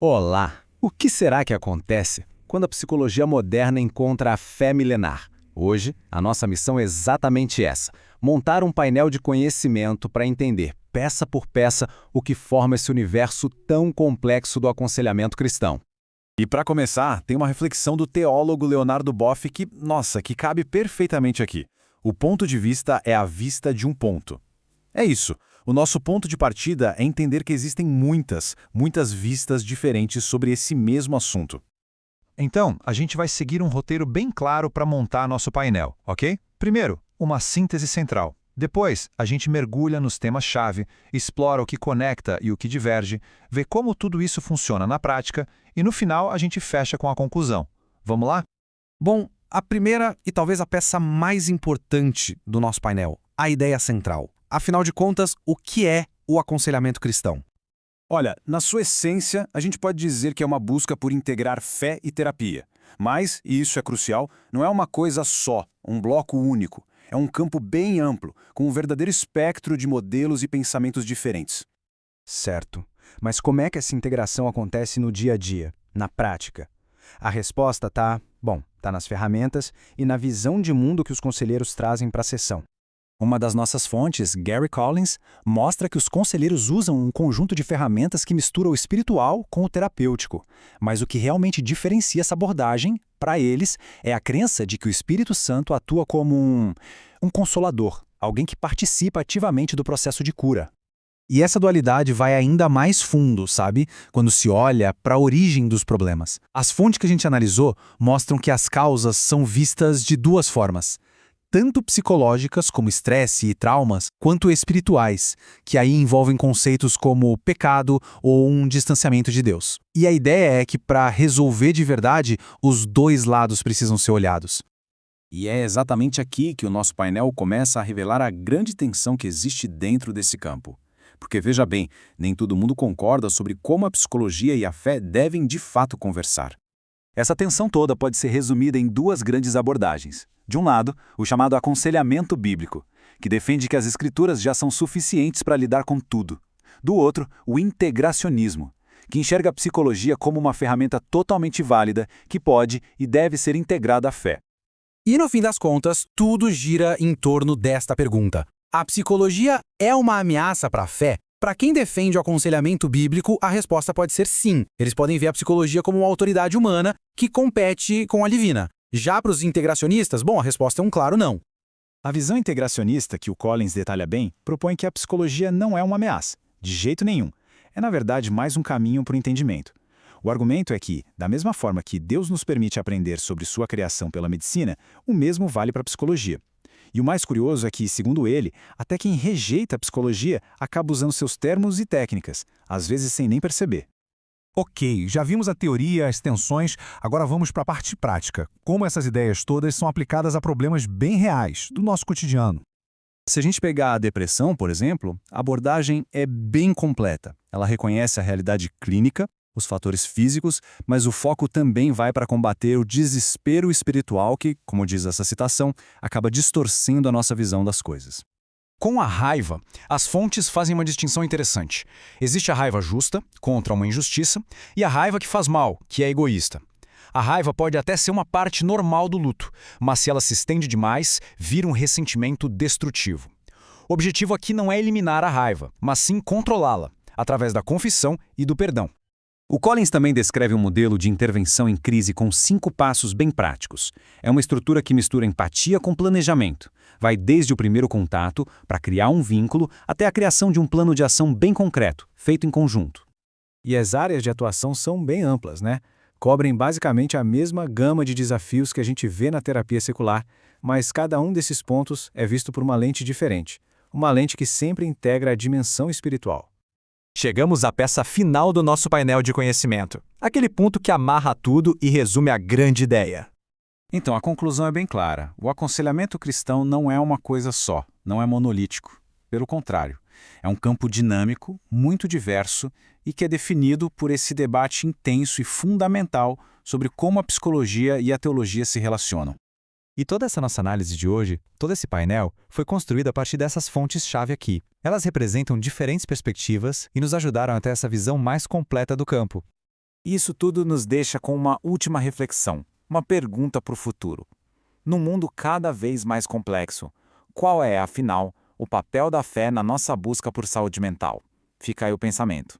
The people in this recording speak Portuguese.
Olá! O que será que acontece quando a psicologia moderna encontra a fé milenar? Hoje, a nossa missão é exatamente essa: montar um painel de conhecimento para entender, peça por peça, o que forma esse universo tão complexo do aconselhamento cristão. E para começar, tem uma reflexão do teólogo Leonardo Boff que cabe perfeitamente aqui. O ponto de vista é a vista de um ponto. É isso. O nosso ponto de partida é entender que existem muitas vistas diferentes sobre esse mesmo assunto. Então, a gente vai seguir um roteiro bem claro para montar nosso painel, ok? Primeiro, uma síntese central. Depois, a gente mergulha nos temas-chave, explora o que conecta e o que diverge, vê como tudo isso funciona na prática e, no final, a gente fecha com a conclusão. Vamos lá? Bom, a primeira e talvez a peça mais importante do nosso painel, a ideia central. Afinal de contas, o que é o aconselhamento cristão? Olha, na sua essência, a gente pode dizer que é uma busca por integrar fé e terapia. Mas, e isso é crucial, não é uma coisa só, um bloco único. É um campo bem amplo, com um verdadeiro espectro de modelos e pensamentos diferentes. Certo. Mas como é que essa integração acontece no dia a dia, na prática? A resposta tá nas ferramentas e na visão de mundo que os conselheiros trazem para a sessão. Uma das nossas fontes, Gary Collins, mostra que os conselheiros usam um conjunto de ferramentas que mistura o espiritual com o terapêutico. Mas o que realmente diferencia essa abordagem, para eles, é a crença de que o Espírito Santo atua como um consolador, alguém que participa ativamente do processo de cura. E essa dualidade vai ainda mais fundo, sabe? Quando se olha para a origem dos problemas. As fontes que a gente analisou mostram que as causas são vistas de duas formas: tanto psicológicas, como estresse e traumas, quanto espirituais, que aí envolvem conceitos como pecado ou um distanciamento de Deus. E a ideia é que, para resolver de verdade, os dois lados precisam ser olhados. E é exatamente aqui que o nosso painel começa a revelar a grande tensão que existe dentro desse campo. Porque, veja bem, nem todo mundo concorda sobre como a psicologia e a fé devem de fato conversar. Essa tensão toda pode ser resumida em duas grandes abordagens. De um lado, o chamado aconselhamento bíblico, que defende que as escrituras já são suficientes para lidar com tudo. Do outro, o integracionismo, que enxerga a psicologia como uma ferramenta totalmente válida que pode e deve ser integrada à fé. E no fim das contas, tudo gira em torno desta pergunta. A psicologia é uma ameaça para a fé? Para quem defende o aconselhamento bíblico, a resposta pode ser sim. Eles podem ver a psicologia como uma autoridade humana que compete com a divina. Já para os integracionistas, a resposta é um claro não. A visão integracionista, que o Collins detalha bem, propõe que a psicologia não é uma ameaça, de jeito nenhum. É, na verdade, mais um caminho para o entendimento. O argumento é que, da mesma forma que Deus nos permite aprender sobre sua criação pela medicina, o mesmo vale para a psicologia. E o mais curioso é que, segundo ele, até quem rejeita a psicologia acaba usando seus termos e técnicas, às vezes sem nem perceber. Ok, já vimos a teoria, as tensões, agora vamos para a parte prática. Como essas ideias todas são aplicadas a problemas bem reais, do nosso cotidiano. Se a gente pegar a depressão, por exemplo, a abordagem é bem completa. Ela reconhece a realidade clínica, os fatores físicos, mas o foco também vai para combater o desespero espiritual que, como diz essa citação, acaba distorcendo a nossa visão das coisas. Com a raiva, as fontes fazem uma distinção interessante. Existe a raiva justa, contra uma injustiça, e a raiva que faz mal, que é egoísta. A raiva pode até ser uma parte normal do luto, mas se ela se estende demais, vira um ressentimento destrutivo. O objetivo aqui não é eliminar a raiva, mas sim controlá-la, através da confissão e do perdão. O Collins também descreve um modelo de intervenção em crise com 5 passos bem práticos. É uma estrutura que mistura empatia com planejamento. Vai desde o primeiro contato, para criar um vínculo, até a criação de um plano de ação bem concreto, feito em conjunto. E as áreas de atuação são bem amplas, né? Cobrem basicamente a mesma gama de desafios que a gente vê na terapia secular, mas cada um desses pontos é visto por uma lente diferente. Uma lente que sempre integra a dimensão espiritual. Chegamos à peça final do nosso painel de conhecimento. Aquele ponto que amarra tudo e resume a grande ideia. Então, a conclusão é bem clara. O aconselhamento cristão não é uma coisa só, não é monolítico. Pelo contrário, é um campo dinâmico, muito diverso e que é definido por esse debate intenso e fundamental sobre como a psicologia e a teologia se relacionam. E toda essa nossa análise de hoje, todo esse painel, foi construído a partir dessas fontes-chave aqui. Elas representam diferentes perspectivas e nos ajudaram a ter essa visão mais completa do campo. E isso tudo nos deixa com uma última reflexão, uma pergunta para o futuro. Num mundo cada vez mais complexo, qual é, afinal, o papel da fé na nossa busca por saúde mental? Fica aí o pensamento.